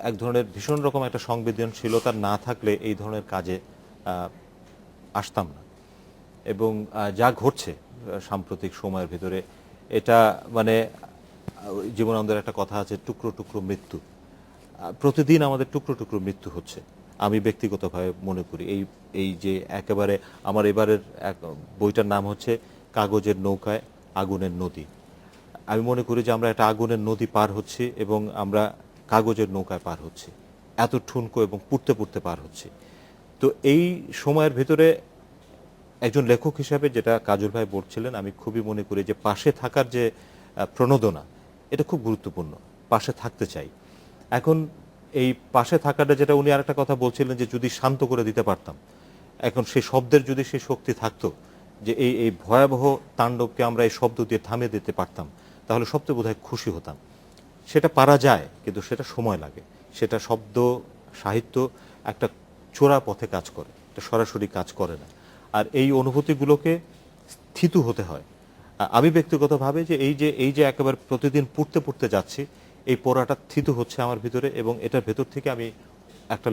এক ধরনের ভীষণ রকম একটা সংবেদনশীলতা না থাকলে এই ধরনের কাজে আসতাম না। এবং যা ঘটছে সাম্প্রতিক সময়ের ভিতরে, এটা মানে জীবনানন্দের একটা কথা আছে, টুকরো টুকরো মৃত্যু। প্রতিদিন আমাদের টুকরো টুকরো মৃত্যু হচ্ছে। আমি ব্যক্তিগতভাবে মনে করি এই এই যে একেবারে আমার এবারের এক বইটার নাম হচ্ছে কাগজের নৌকায় আগুনের নদী। আমি মনে করি যে আমরা একটা আগুনের নদী পার হচ্ছি এবং আমরা কাগজের নৌকায় পার হচ্ছি, এত ঠুনকো এবং পুড়তে পুড়তে পার হচ্ছি। তো এই সময়ের ভিতরে একজন লেখক হিসাবে, যেটা কাজল ভাই বলছিলেন, আমি খুবই মনে করি যে পাশে থাকার যে প্রণোদনা, এটা খুব গুরুত্বপূর্ণ। পাশে থাকতে চাই। এখন এই পাশে থাকাটা, যেটা উনি আরেকটা কথা বলছিলেন যে যদি শান্ত করে দিতে পারতাম, এখন সেই শব্দের যদি সেই শক্তি থাকতো যে এই এই ভয়াবহ তাণ্ডবকে আমরা এই শব্দ দিয়ে থামিয়ে দিতে পারতাম, তাহলে সবচেয়ে বোধহয় খুশি হতাম। সেটা পারা যায়, কিন্তু সেটা সময় লাগে। সেটা শব্দ সাহিত্য একটা চোরা পথে কাজ করে, এটা সরাসরি কাজ করে না। আর এই অনুভূতিগুলোকে স্থিত হতে হয়। আমি ব্যক্তিগতভাবে যে এই যে একেবারে প্রতিদিন পড়তে পড়তে যাচ্ছি, এই পড়াটা থিতু হচ্ছে আমার ভিতরে, এবং এটার ভেতর থেকে আমি একটা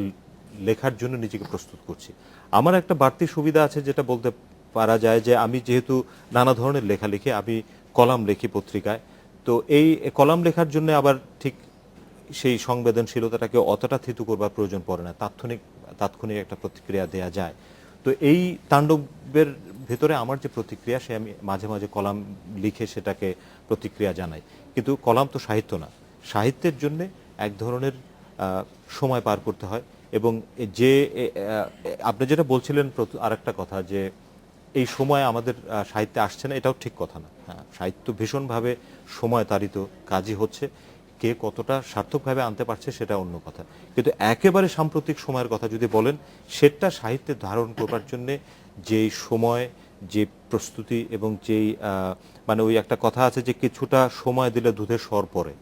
লেখার জন্য নিজেকে প্রস্তুত করছি। আমার একটা বাড়তি সুবিধা আছে, যেটা বলতে পারা যায় যে আমি যেহেতু নানা ধরনের লেখা লিখি, আমি কলাম লিখি পত্রিকায়। তো এই কলাম লেখার জন্য আবার ঠিক সেই সংবেদনশীলতাটাকে অতটা থিতু করবার প্রয়োজন পড়ে না, তাৎক্ষণিক একটা প্রতিক্রিয়া দেয়া যায়। তো এই তাণ্ডবের ভেতরে আমার যে প্রতিক্রিয়া, সে আমি মাঝে মাঝে কলাম লিখে সেটাকে প্রতিক্রিয়া জানাই। কিন্তু কলাম তো সাহিত্য না। সাহিত্যের জন্য এক ধরনের সময় পার করতে হয়। এবং যে আপনি যেটা বলছিলেন আরেকটা কথা, যে এই সময় আমাদের সাহিত্যে আসছে না, এটাও ঠিক কথা না। হ্যাঁ, সাহিত্য ভীষণভাবে সময় তাড়িত কাজই হচ্ছে। কে কতটা সার্থকভাবে আনতে পারছে সেটা অন্য কথা। কিন্তু একেবারে সাম্প্রতিক সময়ের কথা যদি বলেন, সেটা সাহিত্যে ধারণ করবার জন্যে যেই সময়, যে প্রস্তুতি, এবং যেই মানে ওই একটা কথা আছে যে কিছুটা সময় দিলে দুধের স্বর পড়ে।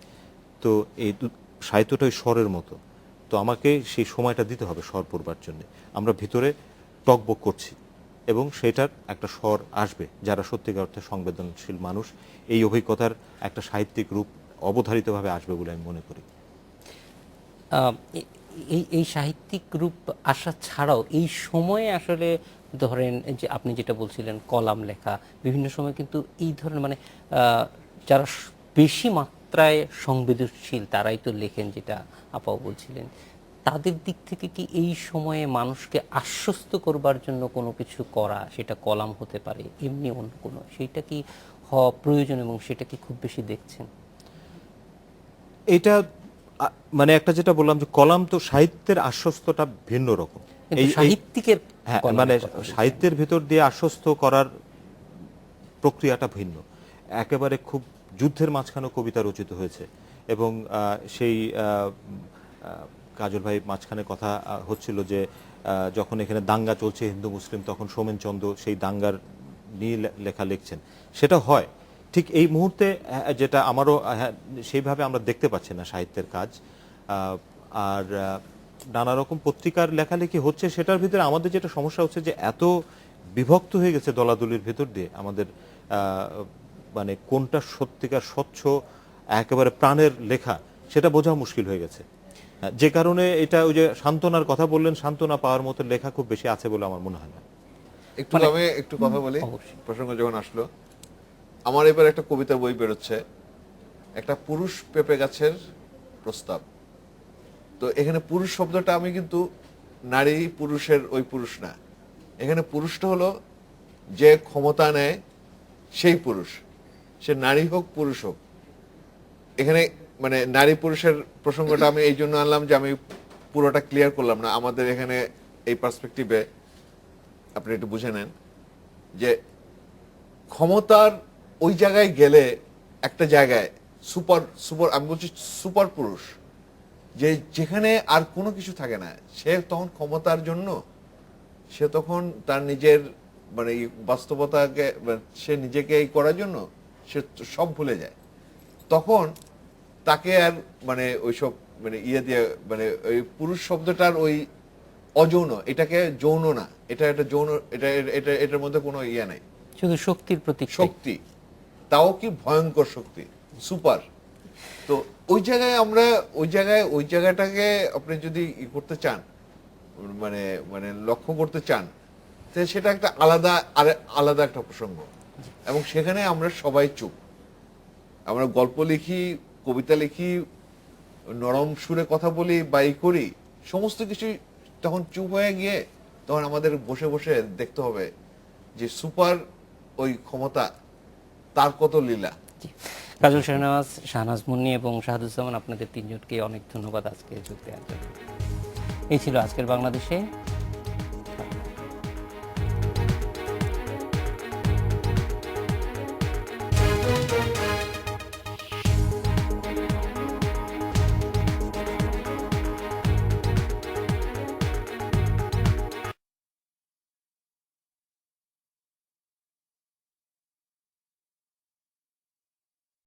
তো এই সাহিত্যটা ওই স্বরের মতো। তো আমাকে সেই সময়টা দিতে হবে স্বর পড়বার জন্য। আমরা ভিতরে টকবক করছি, এবং সেটার একটা স্বর আসবে। যারা সত্যিকার অর্থে সংবেদনশীল মানুষ, এই অভিজ্ঞতার একটা সাহিত্যিক রূপ অবধারিতভাবে আসবে বলে আমি মনে করি। এই এই সাহিত্যিক রূপ আসা ছাড়াও এই সময়ে আসলে ধরেন যে আপনি যেটা বলছিলেন কলাম লেখা, বিভিন্ন সময় কিন্তু এই ধরনের মানে যারা বেশি মাত্রায় সংবেদনশীল তারাই তো লেখেন, যেটা আপাও বলছিলেন। তাদের দিক থেকে কি এই সময়ে মানুষকে আশ্বস্ত করবার জন্য কোনো কিছু করা, সেটা কলাম হতে পারে, এমনি অন্য কোনো, সেইটা কি হওয়া প্রয়োজন এবং সেটা কি খুব বেশি দেখছেন? এটা মানে একটা যেটা বললাম যে কলাম তো সাহিত্যের আশ্বস্তটা ভিন্ন রকম। কিন্তু সাহিত্যিকের হ্যাঁ, মানে কলামের কথা বলছি। সাহিত্যের ভিতর দিয়ে আশ্বস্ত করার প্রক্রিয়াটা ভিন্ন। একেবারে খুব যুদ্ধের মাঝখানে কবিতা রচিত হয়েছে, এবং সেই কাজল ভাই মাঝখানে কথা হচ্ছিল যে যখন এখানে দাঙ্গা চলছে হিন্দু মুসলিম, তখন সোমেন চন্দ্র সেই দাঙ্গার নিয়ে লেখা লিখছেন। সেটা হয় ঠিক এই মুহূর্তে, যেটা আমারও সেইভাবে আমরা দেখতে পাচ্ছি না সাহিত্যের কাজ। আর নানা রকম পত্রিকার লেখালেখি হচ্ছে, সেটার ভিতরে আমাদের যেটা সমস্যা হচ্ছে যে এত বিভক্ত হয়ে গেছে দলাদলির ভেতর দিয়ে আমাদের, মানে কোনটা সত্যিকার স্বচ্ছ একেবারে প্রাণের লেখা সেটা বোঝা মুশকিল হয়ে গেছে। যে কারণে এটা, ওই যে সান্ত্বনার কথা বললেন, সান্ত্বনা পাওয়ার মতো লেখা খুব বেশি আছে বলে আমার মনে হয় না। একটু আমি একটু কথা বলি, অবশ্যই। প্রসঙ্গ যখন আসলো। আমার এবার একটা কবিতা বই বেরোচ্ছে, একটা পুরুষ পেঁপে গাছের প্রস্তাব। তো এখানে পুরুষ শব্দটা আমি কিন্তু নারী পুরুষের ওই পুরুষ না, এখানে পুরুষটা হলো যে ক্ষমতা নেয় সেই পুরুষ, সে নারী হোক পুরুষ হোক। এখানে মানে নারী পুরুষের প্রসঙ্গটা আমি এই জন্য আনলাম যে আমি পুরোটা ক্লিয়ার করলাম না। আমাদের এখানে এই পার্সপেক্টিভে আপনি একটু বুঝে নেন যে ক্ষমতার ওই জায়গায় গেলে একটা জায়গায় সুপার সুপার আমি বলছি সুপার পুরুষ, যে যেখানে আর কোনো কিছু থাকে না, সে তখন ক্ষমতার জন্য সে তখন তার নিজের মানে বাস্তবতাকে সে নিজেকে এই করার জন্য সে সব ভুলে যায়। তখন তাকে আর মানে ওইসব মানে ইয়ে দিয়ে মানে ওই পুরুষ শব্দটার ওই অযৌন, এটাকে যৌন না, এটা একটা যৌন, এটা এটা এটার মধ্যে কোনো ইয়ে নাই, শুধু শক্তির প্রতীক। শক্তি, তাও কি ভয়ঙ্কর শক্তি, সুপার। তো ওই জায়গাটাকে আপনি যদি করতে চান, মানে মানে লক্ষ্য করতে চান, তাহলে সেটা একটা আলাদা একটা প্রসঙ্গ। এবং সেখানে আমরা সবাই চুপ। আমরা গল্প লিখি, কবিতা লিখি, নরম সুরে কথা বলি বা করি, সমস্ত কিছু তখন চুপ হয়ে গিয়ে তখন আমাদের বসে বসে দেখতে হবে যে সুপার ওই ক্ষমতা, তার কত লীলা। কাজল শাহনাজ, শাহনাজ মুন্নি এবং শাহাদুজ্জামান, আপনাদের তিনজনকে অনেক ধন্যবাদ আজকে যোগ দেওয়ার জন্য। এই ছিল আজকের বাংলাদেশে।